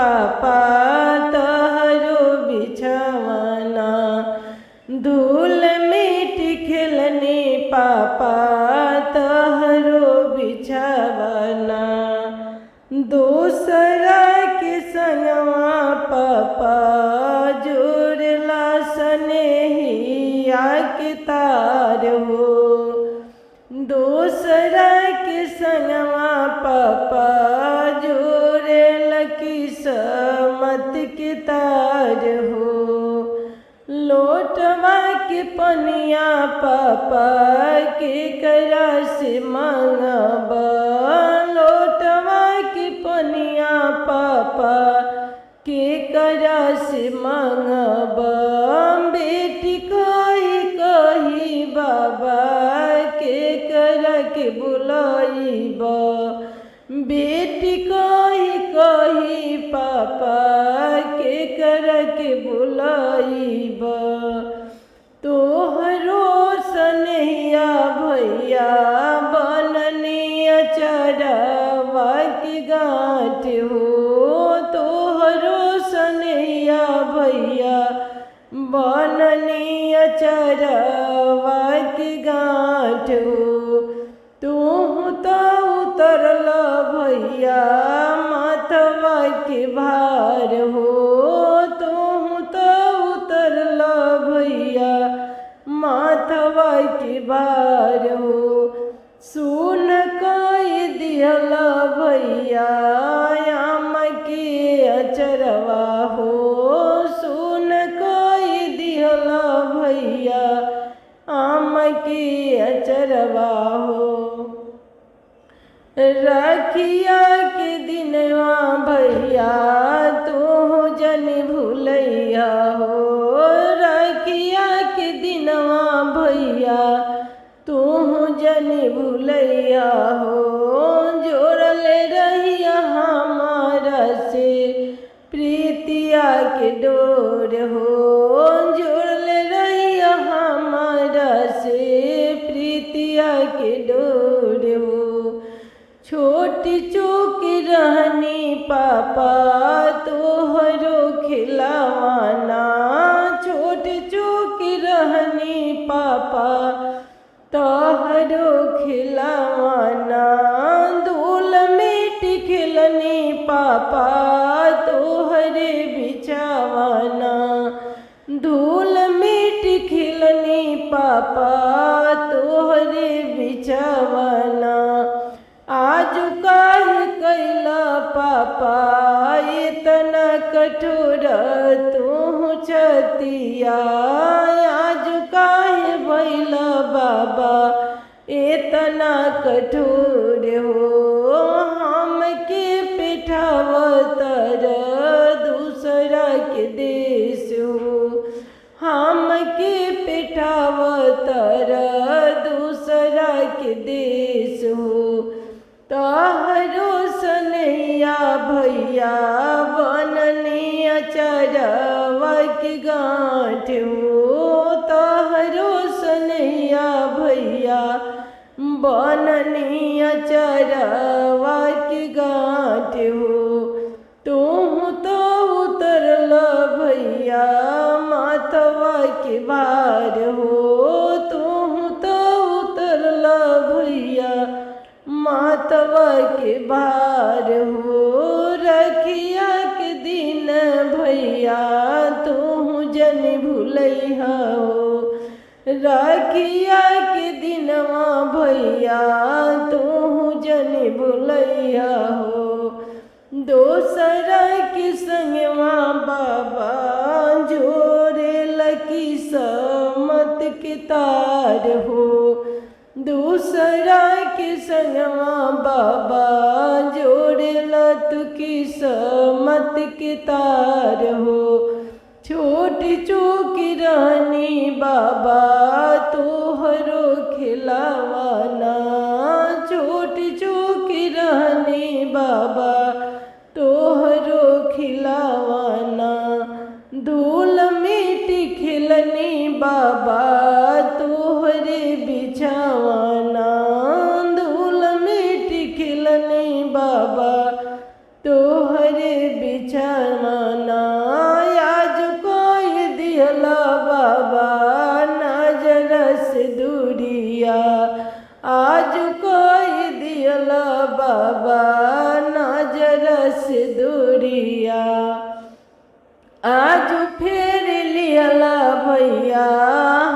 पापा तहरो बिछावना। धूल मिट्टी खेलनी पापा तहरो बिछावना। दूसरा के संगवा पापा जुड़ला स्नेहिया के तार हो। दूसरा के संगवा पापा जुड़ेला किस्मत के तार हो। लोटवा के पनिया पापा के करा से मांगबा। लोटवा के पनिया पापा के करा से मांगबा। बेटी कही कही बाबा के करा के बुलाइबा। बेटी कही कही पापा के करा के बुलाइबा। तोहरो स्नेहिया भैया बननी अचरवा की गाँठ हो। तोहरो स्नेहिया भैया बननी अचरवा की गाँठ हो। तू तो उतरल भैया माथवा के भार हो। तू तो उतरल भैया माथवा के भार हो। सुन कई दिहल भैया आम के अचरवा हो। सुन कई दिहल भैया आम के अचरवा हो। रखिया के दिनवा भैया तू जन भूलैया हो। रखिया के दिनवा भैया तू जन भूलैया हो। जोड़ल रहिया हमारा से प्रीतिया के डोर हो। जोड़ल रहिया हमारा से प्रीतिया के डोर हो। छोटी चूक रहनी पापा तोहरो खिलावाना। छोटी चूक रहनी पापा तोहरो खिलावाना। धूल मिट्टी खिलनी पापा तोहरे बिछावाना। धूल मिट्टी खिलनी पापा तोहरे बिछावाना। आज काहे कैला पापा इतना कठोर तू छतिया। आज काहे भैला बाबा इतना कठोर हो। हम के पिठावतर दूसरा के देश हो। हम के पिठावतर दूसरा के देश हो। तहरो स्नेहिया भैया बननी अचरवा की गाँठ हो। तहरो स्नेहिया भैया बननी अचरवा की गाँठ हो। तू तो उतरल भैया माथवा के भार हो। तू तो उतरल भैया माथवा के भार हो। रखिया के दिन भैया तू जन भूलैहा हो। रखिया के दिनवा भैया तू जन भूलैहा हो। दोसरा के संगवा बाबा जोड़ेला किस्मत के तार हो। दूसरा के संगवा बाबा जोड़ेला तू किस्मत के तार हो। छोटी चूकी रहनी बाबा तोहरो खिलावाना। छोटी चूकी रहनी बाबा तोहरो खिलावाना। धूल मिट्टी खिलनी बाबा तोहरे बिछावाना। धूल मिट्टी खिलनी बाबा तोहरे बिछा बाबा नजर से दूरिया। आज फेर लियला भैया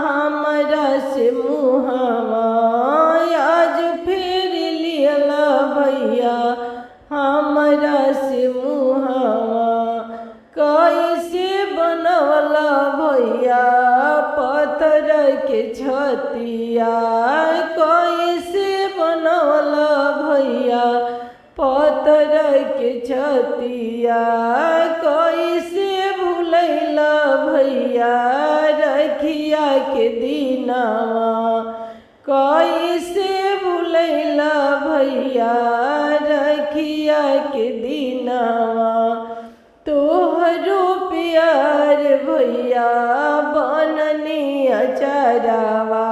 हमरा से मुहवा, आज फेर लियला भैया हमरा से मुहवा। कैसे बनवला भैया पत्थर के छतिया, कैसे बनवला भैया पत्थर के छतिया। कैसे भूलैला भैया रखिया के दिनवा, कैसे भूलैला भैया रखिया के दिनवा। तोहरो प्यार भैया बननी अचारावा,